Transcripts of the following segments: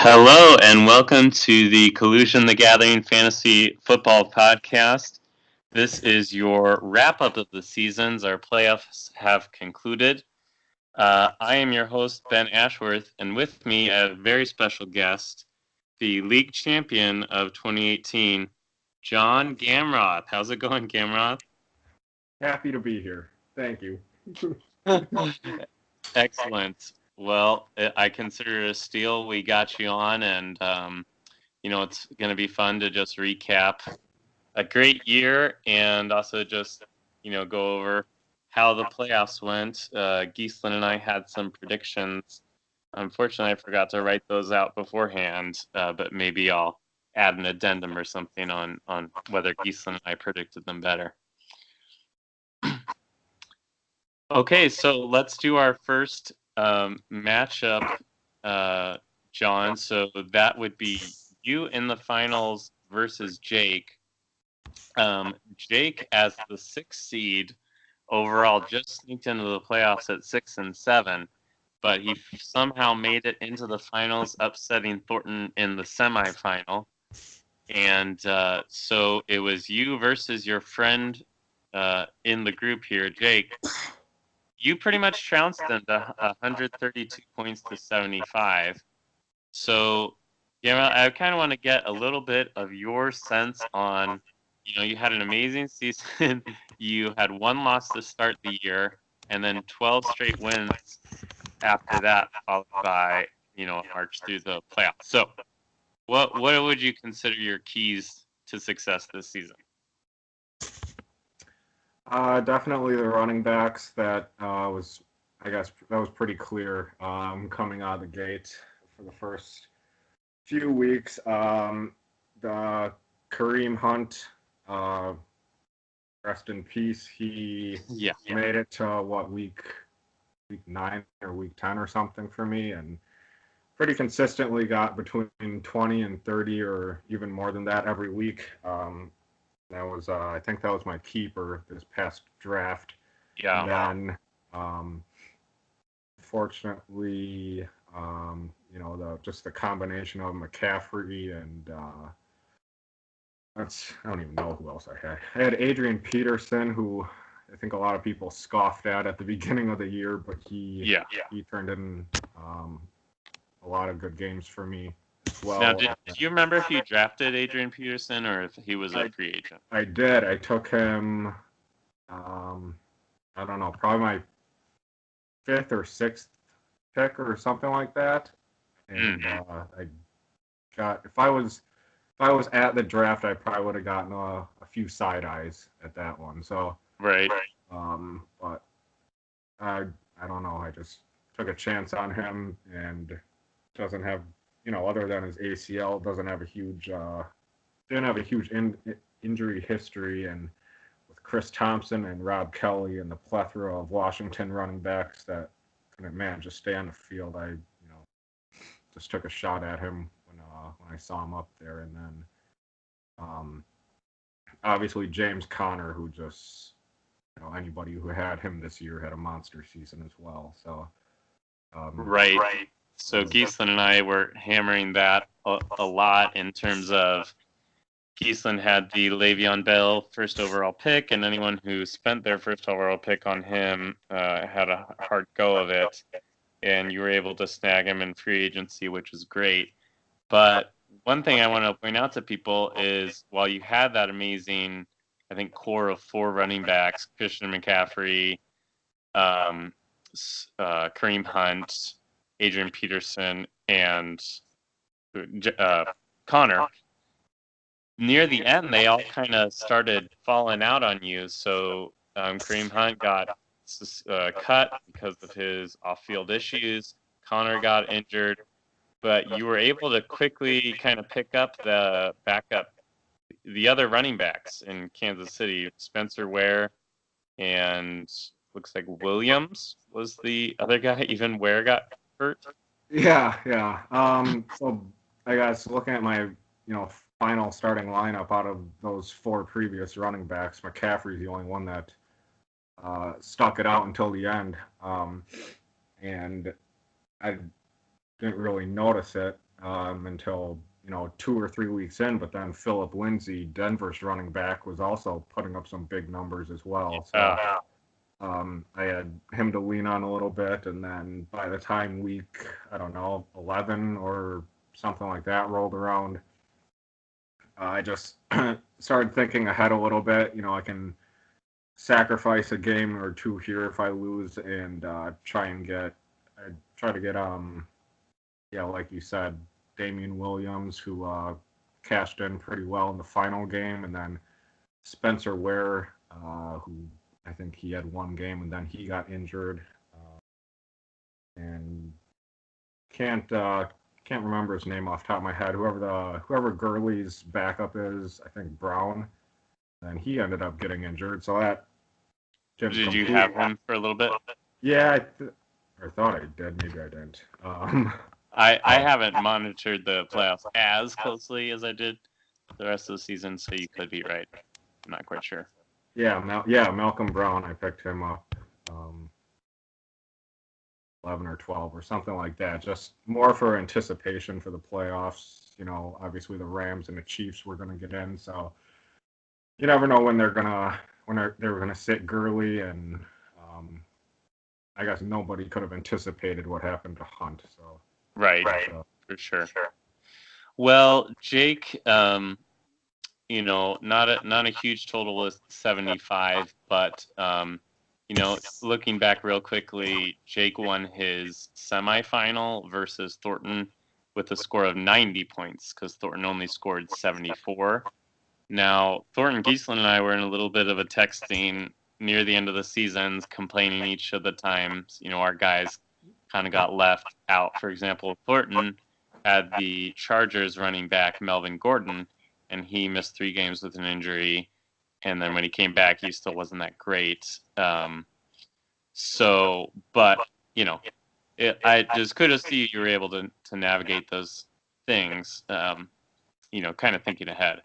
Hello and welcome to the Collusion the Gathering Fantasy Football Podcast. This is your wrap up of the seasons. Our playoffs have concluded. I am your host, Ben Ashworth, and with me, a very special guest, the league champion of 2018, Jon Gamroth. How's it going, Gamroth? Happy to be here. Thank you. Excellent. Well, I consider it a steal. We got you on, and it's going to be fun to just recap a great year and also just go over how the playoffs went. Giesland and I had some predictions. Unfortunately, I forgot to write those out beforehand, but maybe I'll add an addendum or something on whether Giesland and I predicted them better. Okay, so let's do our first matchup, Jon. So that would be you in the finals versus Jake. Jake, as the 6th seed overall, just sneaked into the playoffs at 6 and 7, but he somehow made it into the finals, upsetting Thornton in the semifinal. And so it was you versus your friend in the group here, Jake. You pretty much trounced them to 132 points to 75. So, I kind of want to get a little bit of your sense on, you had an amazing season. You had one loss to start the year, and then 12 straight wins after that, followed by, a march through the playoffs. So, what would you consider your keys to success this season? Definitely the running backs. That was pretty clear coming out of the gate for the first few weeks. The Kareem Hunt, rest in peace. He made it to week 9 or week 10 or something for me, and pretty consistently got between 20 and 30 or even more than that every week. That was, I think that was my keeper this past draft. Yeah. And then, fortunately, just the combination of McCaffrey and I don't even know who else I had. I had Adrian Peterson, who I think a lot of people scoffed at the beginning of the year, but he turned in a lot of good games for me. Well, now, did you remember if you drafted Adrian Peterson or if he was a free agent? I did. I took him, I don't know, probably my 5th or 6th pick or something like that. And I got, if I was at the draft, I probably would have gotten a few side eyes at that one. So right. But I don't know. I just took a chance on him, and doesn't have, other than his ACL, didn't have a huge injury history, and with Chris Thompson and Rob Kelly and the plethora of Washington running backs that couldn't manage to stay on the field, I just took a shot at him when I saw him up there, and then obviously James Conner, who just anybody who had him this year had a monster season as well. So right. So Giesland and I were hammering that a lot in terms of Giesland had the Le'Veon Bell first overall pick, and anyone who spent their first overall pick on him had a hard go of it. And you were able to snag him in free agency, which was great. But one thing I want to point out to people is while you had that amazing, I think, core of 4 running backs, Christian McCaffrey, Kareem Hunt, Adrian Peterson, and Connor, near the end, they all kind of started falling out on you. So Kareem Hunt got cut because of his off-field issues. Connor got injured, but you were able to quickly kind of pick up the other running backs in Kansas City, Spencer Ware, and looks like Williams was the other guy. Even Ware got hurt. Yeah. So I guess looking at my, final starting lineup out of those 4 previous running backs, McCaffrey's the only one that stuck it out until the end. And I didn't really notice it until 2 or 3 weeks in. But then Philip Lindsay, Denver's running back, was also putting up some big numbers as well. So I had him to lean on a little bit, and then by the time week, I don't know, 11 or something like that rolled around, I just started thinking ahead a little bit. I can sacrifice a game or two here if I lose, and try to get yeah, like you said, Damian Williams, who cashed in pretty well in the final game, and then Spencer Ware, who I think he had one game and then he got injured, and can't remember his name off the top of my head. Whoever Gurley's backup is, I think Brown, and he ended up getting injured. So that did you have him for a little bit? Yeah, I thought I did. Maybe I didn't. I haven't monitored the playoffs as closely as I did the rest of the season, so you could be right. I'm not quite sure. Yeah, Malcolm Brown. I picked him up 11 or 12 or something like that. Just more for anticipation for the playoffs. Obviously the Rams and the Chiefs were going to get in, so you never know when they're gonna sit Gurley, and I guess nobody could have anticipated what happened to Hunt. So right. For sure. Well, Jake, not a huge total with 75, but looking back real quickly, Jake won his semifinal versus Thornton with a score of 90 points because Thornton only scored 74. Now, Thornton Giesland and I were in a little bit of a texting near the end of the seasons, complaining each of the times, our guys kind of got left out. For example, Thornton had the Chargers running back Melvin Gordon, and he missed 3 games with an injury. And then when he came back, he still wasn't that great. But I just kudos to you. You were able to navigate those things, kind of thinking ahead.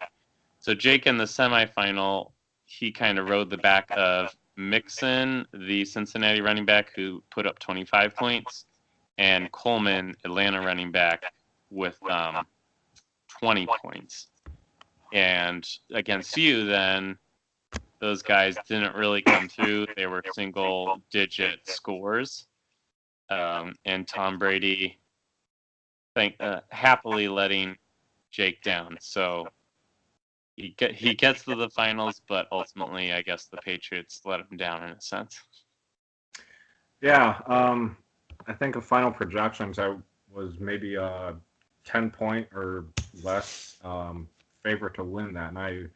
So Jake in the semifinal, he kind of rode the back of Mixon, the Cincinnati running back, who put up 25 points, and Coleman, Atlanta running back, with 20 points. And against you, then, those guys didn't really come through. They were single-digit scores. And Tom Brady happily letting Jake down. So he gets to the finals, but ultimately, I guess the Patriots let him down in a sense. Yeah, I think of final projections, I was maybe a 10-point or less favorite to win that, and I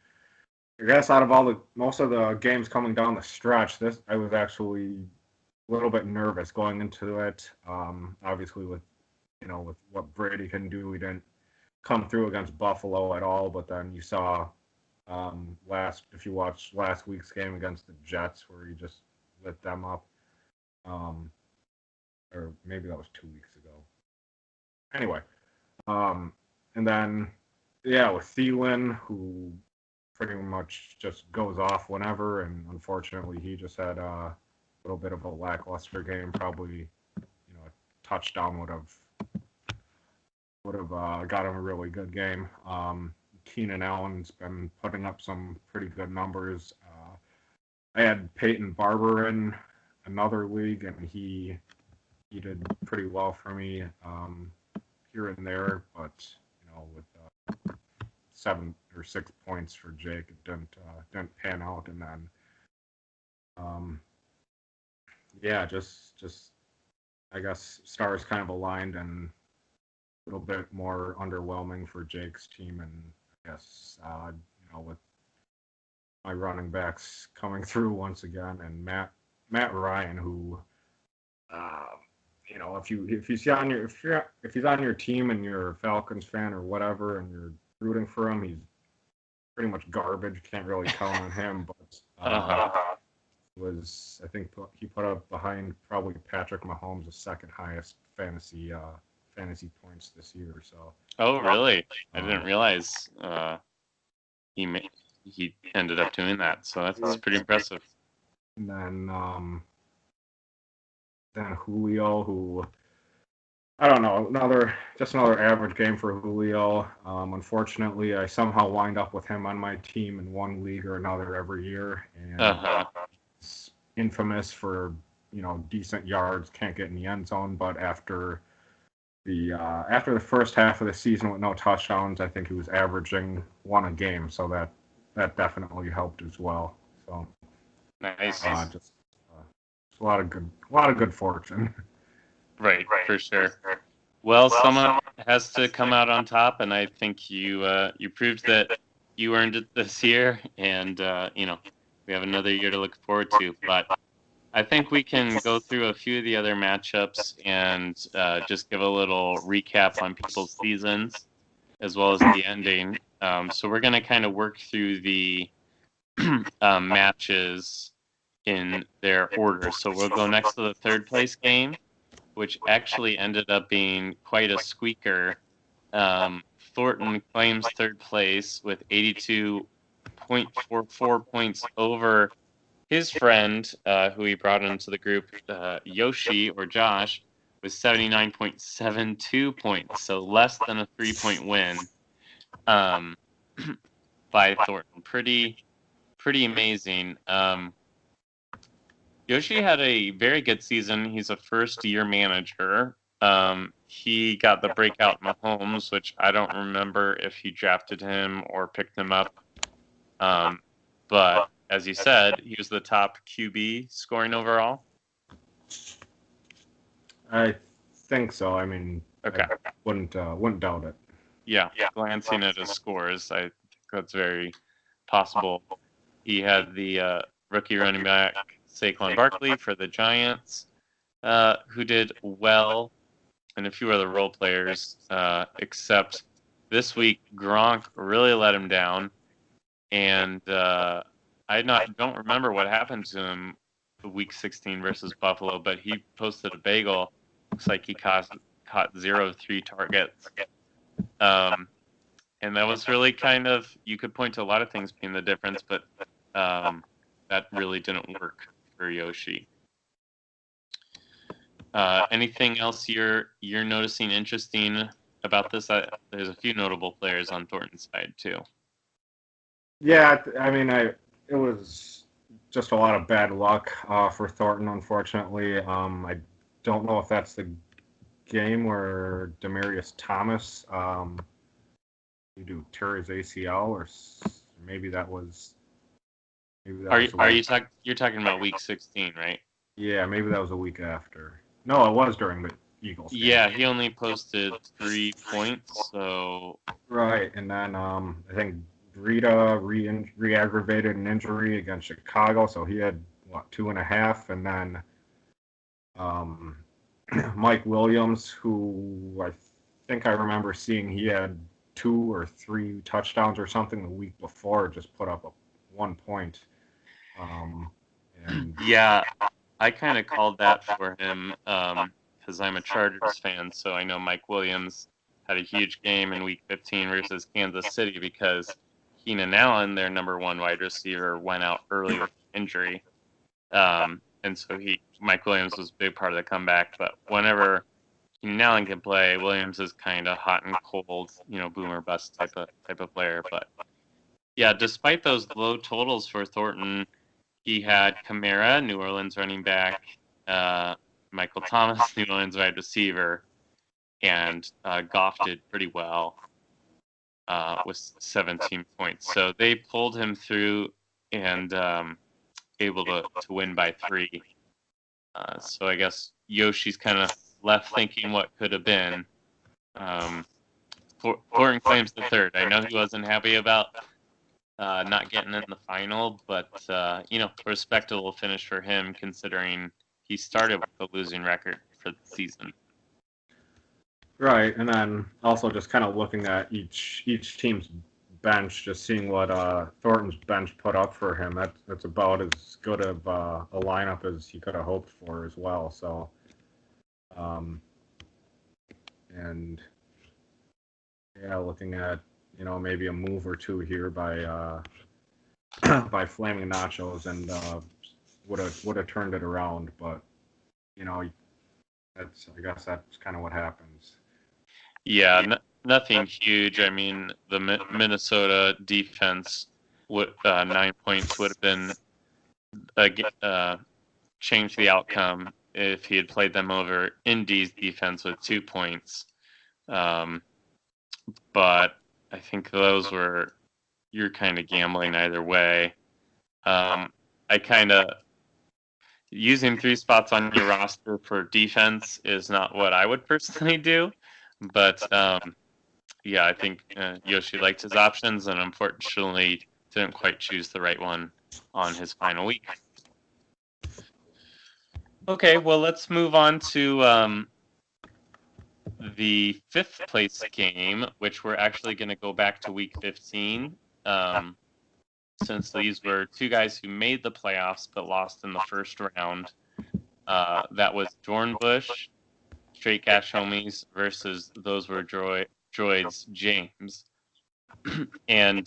guess out of most of the games coming down the stretch, I was actually a little bit nervous going into it. Obviously, with what Brady can do, he didn't come through against Buffalo at all. But then you saw if you watched last week's game against the Jets, where he just lit them up, or maybe that was 2 weeks ago. Anyway, and then with Thielen, who pretty much just goes off whenever, and unfortunately he just had a little bit of a lackluster game. Probably a touchdown would have got him a really good game. Keenan Allen's been putting up some pretty good numbers. I had Peyton Barber in another league, and he did pretty well for me here and there, but with 7 or 6 points for Jake, it didn't pan out. And then just I guess stars kind of aligned, and a little bit more underwhelming for Jake's team. And I guess with my running backs coming through once again, and Matt Ryan, who if he's on your team and you're a Falcons fan or whatever, and you're rooting for him, he's pretty much garbage. Can't really count on him. But I think he put up behind probably Patrick Mahomes, the second highest fantasy points this year. So. Oh, really? I didn't realize he ended up doing that. So that's pretty impressive. And then Julio, who I don't know, another average game for Julio. Unfortunately, I somehow wind up with him on my team in one league or another every year, and Uh-huh. he's infamous for decent yards, can't get in the end zone. But after the first half of the season with no touchdowns, I think he was averaging one a game, so that definitely helped as well. So Nice. just a lot of good fortune. Right, for sure. Well, someone has to come out on top, and I think you proved that you earned it this year, and we have another year to look forward to. But I think we can go through a few of the other matchups and just give a little recap on people's seasons as well as the ending. So we're going to kind of work through the matches in their order. So we'll go next to the third place game, which actually ended up being quite a squeaker. Thornton claims third place with 82.44 points over his friend, who he brought into the group, Yoshi or Josh, with 79.72 points, so less than a 3-point win by Thornton. Pretty amazing. Yoshi had a very good season. He's a first-year manager. He got the breakout Mahomes, which I don't remember if he drafted him or picked him up. But as you said, he was the top QB scoring overall. I think so. I mean, Okay. I wouldn't doubt it. Yeah, glancing at his scores, I think that's very possible. He had the rookie running back Saquon Barkley for the Giants, who did well, and a few other role players, except this week Gronk really let him down, and don't remember what happened to him week 16 versus Buffalo, but he posted a bagel. Looks like he caught 0-3 targets. And that was really kind of, you could point to a lot of things being the difference, but that really didn't work for Yoshi. Anything else you're noticing interesting about this? There's a few notable players on Thornton's side too. Yeah, I mean, it was just a lot of bad luck for Thornton, unfortunately. I don't know if that's the game where Demaryius Thomas tear his ACL, or maybe that was. You're talking about week 16, right? Yeah, maybe that was a week after. No, it was during the Eagles game. Yeah, he only posted 3 points, so. Right, and then I think Rita re-aggravated an injury against Chicago, so he had 2.5, and then Mike Williams, who I think I remember seeing he had 2 or 3 touchdowns or something the week before, just put up 1 point. Yeah, I kind of called that for him because I'm a Chargers fan, so I know Mike Williams had a huge game in Week 15 versus Kansas City because Keenan Allen, their number 1 wide receiver, went out early with injury. And so Mike Williams was a big part of the comeback. But whenever Keenan Allen can play, Williams is kind of hot and cold, boomer bust type of player. But yeah, despite those low totals for Thornton, he had Kamara, New Orleans running back, Michael Thomas, New Orleans wide receiver, and Goff did pretty well with 17 points. So they pulled him through and able to win by 3. So I guess Yoshi's kind of left thinking what could have been. Thornton claims the third. I know he wasn't happy about not getting in the final, but respectable finish for him considering he started with a losing record for the season. Right, and then also just kind of looking at each team's bench, just seeing what Thornton's bench put up for him. That's about as good of a lineup as he could have hoped for as well. So, and yeah, looking at maybe a move or two here by Flaming Nachos, and would have turned it around, but I guess that's kind of what happened. Yeah, nothing huge. I mean, the Minnesota defense would 9 points would have been changed the outcome if he had played them over Indy's defense with 2 points. But I think those were you're kind of gambling either way. I kind of using 3 spots on your roster for defense is not what I would personally do, but yeah, I think Yoshi liked his options and unfortunately didn't quite choose the right one on his final week. Okay, well, let's move on to the 5th place game, which we're actually going to go back to week 15, since these were 2 guys who made the playoffs but lost in the first round. That was Dornbush, Straight Cash Homies, versus those were Droid's James. And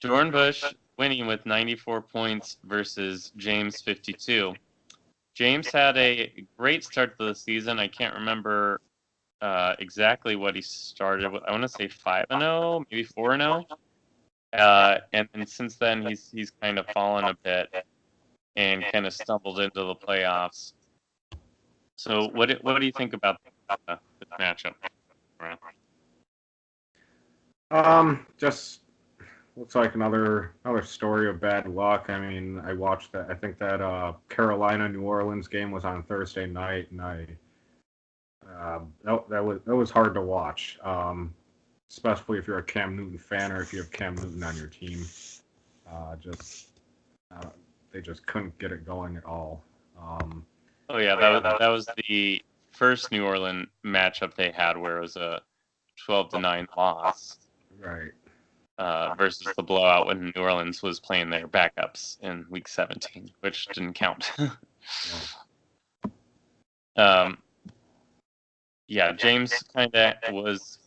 Dornbush winning with 94 points versus James 52. James had a great start to the season. I can't remember exactly what he started with. I want to say 5-0, maybe 4-0. And since then, he's kind of fallen a bit and kind of stumbled into the playoffs. So what do you think about this matchup? Just looks like another story of bad luck. I mean, I watched that. I think that Carolina New Orleans game was on Thursday night, and that was hard to watch. Especially if you're a Cam Newton fan or if you have Cam Newton on your team. They just couldn't get it going at all. Oh yeah, that was the first New Orleans matchup they had, where it was a 12-9 loss. Right. Versus the blowout when New Orleans was playing their backups in Week 17, which didn't count. Yeah, James kind of was,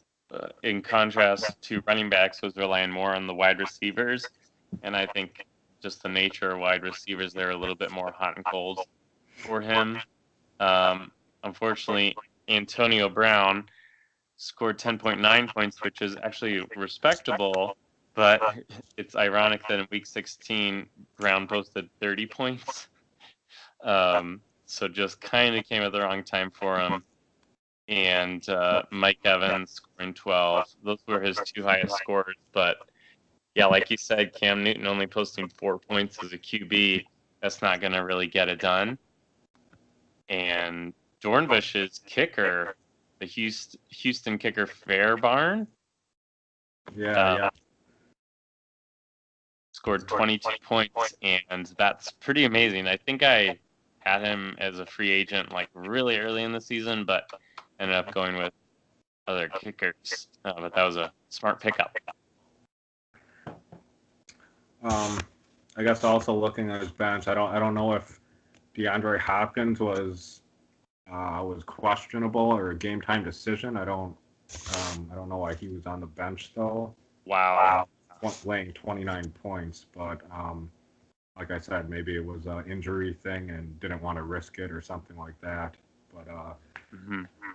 in contrast to running backs, was relying more on the wide receivers, and I think just the nature of wide receivers, they're a little bit more hot and cold for him. Unfortunately, Antonio Brown scored 10.9 points, which is actually respectable, but it's ironic that in Week 16, Brown posted 30 points. So just kind of came at the wrong time for him. And Mike Evans scoring 12. Those were his 2 highest scores. But yeah, like you said, Cam Newton only posting 4 points as a QB, that's not going to really get it done. And Dornbush's kicker, the Houston kicker Fairbarn, scored 22 points, and that's pretty amazing. I think I had him as a free agent like really early in the season, but ended up going with other kickers. But that was a smart pickup. I guess also looking at his bench, I don't know if DeAndre Hopkins was questionable or a game time decision. I don't know why he was on the bench though. Wow. Laying 29 points, but like I said, maybe it was an injury thing and didn't want to risk it or something like that. But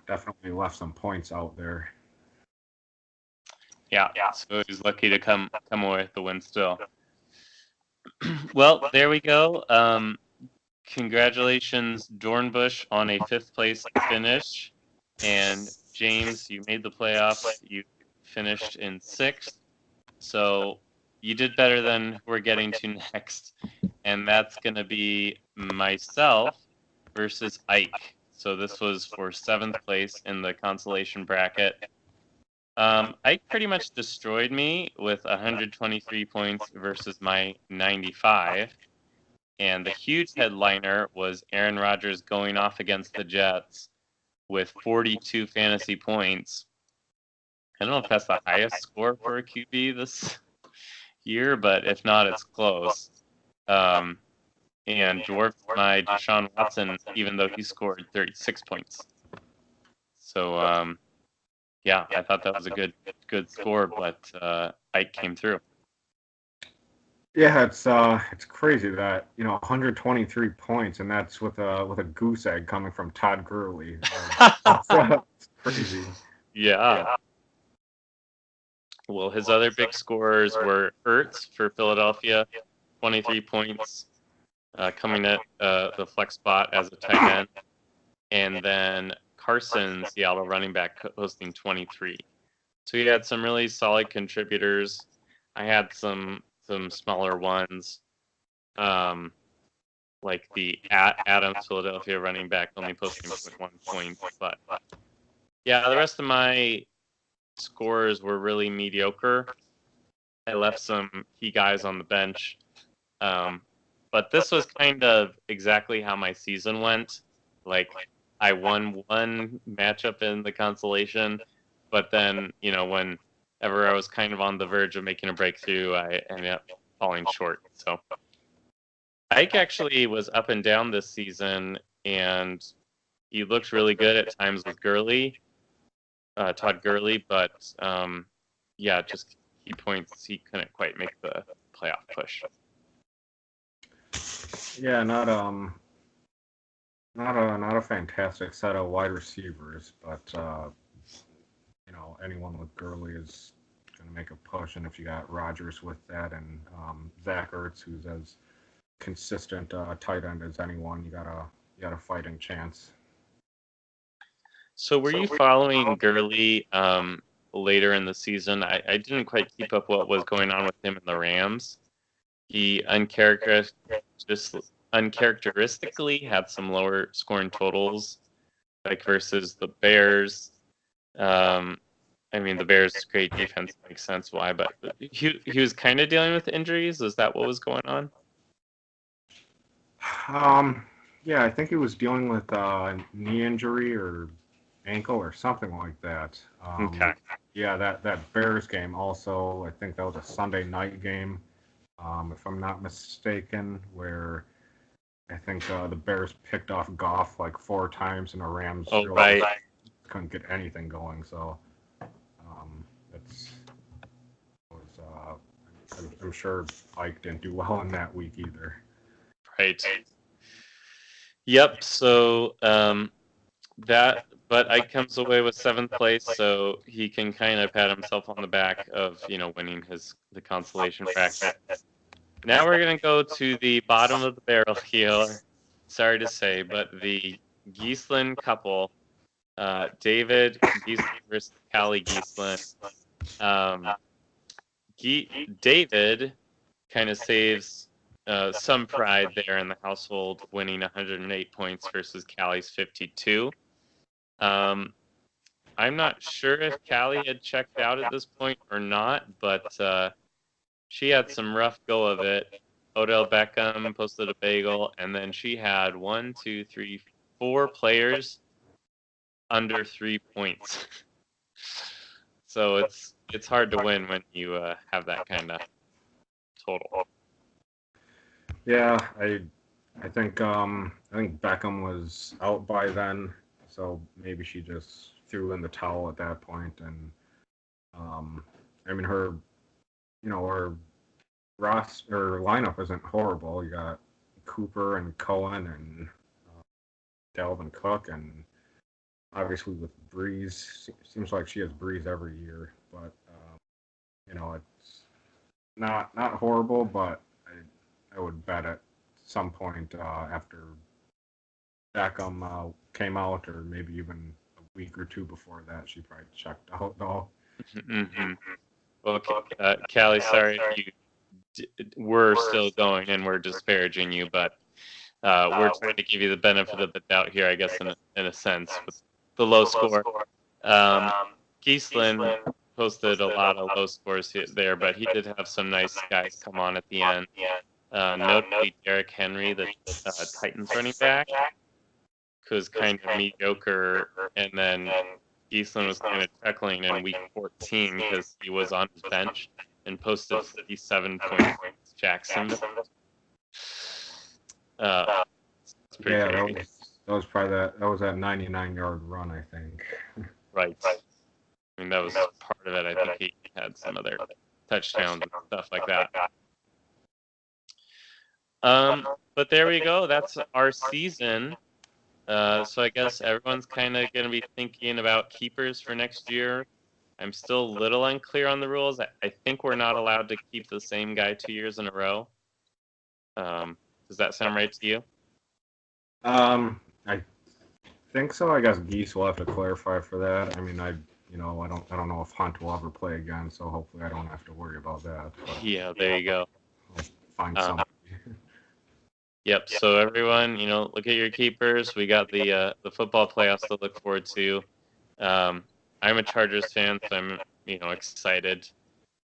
definitely left some points out there. Yeah. So he's lucky to come away with the win still. Well, there we go. Congratulations, Dornbush, on a 5th place finish. And James, you made the playoffs. You finished in 6th. So you did better than we're getting to next. And that's going to be myself versus Ike. So this was for 7th place in the consolation bracket. Ike pretty much destroyed me with 123 points versus my 95. And the huge headliner was Aaron Rodgers going off against the Jets with 42 fantasy points. I don't know if that's the highest score for a QB this year, but if not, it's close. And dwarfed my Deshaun Watson, even though he scored 36 points. So, yeah, I thought that was a good score, but Ike came through. Yeah, it's crazy that 123 points, and that's with a goose egg coming from Todd Gurley. It's crazy. Yeah. Well, his other big scorers were Ertz for Philadelphia, 23 points, coming at the flex spot as a tight end. And then Carson, Seattle running back, posting 23. So he had some really solid contributors. I had some smaller ones, like the Adams Philadelphia running back only posting 1 point. But yeah, the rest of my scores were really mediocre. I left some key guys on the bench. But this was kind of exactly how my season went. Like, I won one matchup in the consolation, but then, whenever I was kind of on the verge of making a breakthrough, I ended up falling short. So Ike actually was up and down this season, and he looked really good at times with Todd Gurley, but yeah, just key points, he couldn't quite make the playoff push. Yeah, not a fantastic set of wide receivers, but anyone with Gurley is going to make a push, and if you got Rodgers with that, and Zach Ertz, who's as consistent tight end as anyone, you got a fighting chance. So were you following Gurley later in the season? I didn't quite keep up what was going on with him in the Rams. He uncharacteristically had some lower scoring totals, like versus the Bears. The Bears' great defense makes sense why, but he was kind of dealing with injuries. Is that what was going on? Yeah, I think he was dealing with a knee injury or ankle or something like that. Okay. Yeah, that Bears game also, I think that was a Sunday night game, if I'm not mistaken, where I think the Bears picked off Goff like 4 times and the Rams Right. couldn't get anything going. So I'm sure Ike didn't do well in that week either. Right. Yep. So but Ike comes away with 7th place, so he can kind of pat himself on the back of winning the consolation bracket. Now we're gonna go to the bottom of the barrel here. Sorry to say, but the Giesland couple, David Giesland versus Callie Giesland. David kind of saves some pride there in the household, winning 108 points versus Callie's 52. I'm not sure if Callie had checked out at this point or not, but she had some rough go of it. Odell Beckham posted a bagel, and then she had 4 players under 3 points. So it's hard to win when you have that kind of total. Yeah, I think Beckham was out by then, so maybe she just threw in the towel at that point. And her her lineup isn't horrible. You got Cooper and Cohen and Dalvin Cook, and obviously with Breeze, seems like she has Breeze every year, but it's not horrible, but I would bet at some point after Beckham came out, or maybe even a week or 2 before that, she probably checked out though. Mm-hmm. Well, Callie, sorry if we're still going and we're disparaging you, but we're trying to give you the benefit of the doubt here, I guess, in a sense, with the low score. Giesland posted a lot of low scores there, but he did have some nice guys come on at the end. Notably, Derrick Henry, the Titans running back, was kind of mediocre, and then Giesland was kind of chuckling in week 14 because he was on his bench and posted 47 points against Jacksonville. That's pretty crazy. That was probably that was that 99-yard run, I think. Right. I mean, that was part of it. I think he had some other touchdowns and stuff like that. But there we go. That's our season. So I guess everyone's kind of going to be thinking about keepers for next year. I'm still a little unclear on the rules. I think we're not allowed to keep the same guy 2 years in a row. Does that sound right to you? I think so. I guess Geese will have to clarify for that. I mean, I don't know if Hunt will ever play again, so hopefully I don't have to worry about that. But Yeah, there you go. I'll find Um, somebody. Yep. So everyone, look at your keepers. We got the football playoffs to look forward to. I'm a Chargers fan, so I'm excited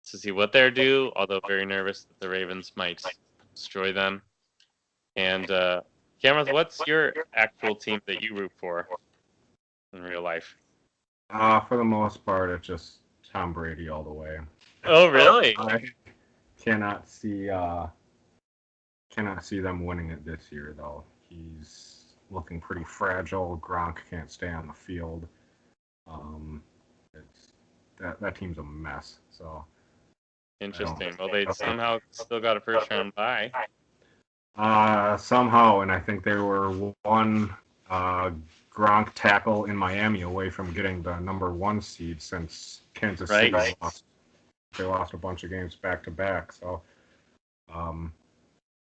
to see what they're due. Although very nervous that the Ravens might destroy them. And Gamroth, what's your actual team that you root for in real life? For the most part, it's just Tom Brady all the way. Oh, really? I cannot see them winning it this year, though. He's looking pretty fragile. Gronk can't stay on the field. It's that team's a mess. So Interesting. Well, they somehow still got a first round bye. somehow, and I think they were one Gronk tackle in Miami away from getting the number 1 seed since Kansas City lost. They lost a bunch of games back to back. So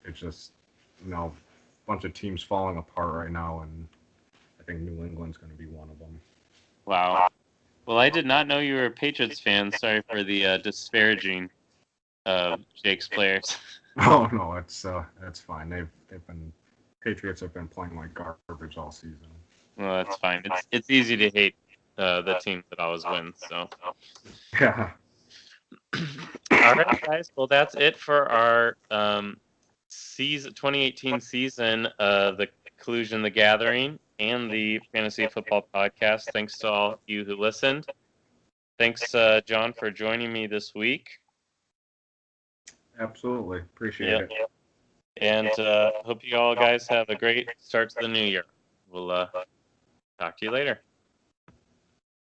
it's just a bunch of teams falling apart right now, and I think New England's going to be one of them. Wow. Well, I did not know you were a Patriots fan. Sorry for the disparaging of Jake's players. Oh no, it's fine. Patriots have been playing like garbage all season. Well, that's fine. It's easy to hate the team that always wins. So. Yeah. All right, guys. Well, that's it for our 2018 season of the Collusion the Gathering and the Fantasy Football Podcast. Thanks to all of you who listened. Thanks, John, for joining me this week. Absolutely. Appreciate it. And hope you all guys have a great start to the new year. We'll talk to you later.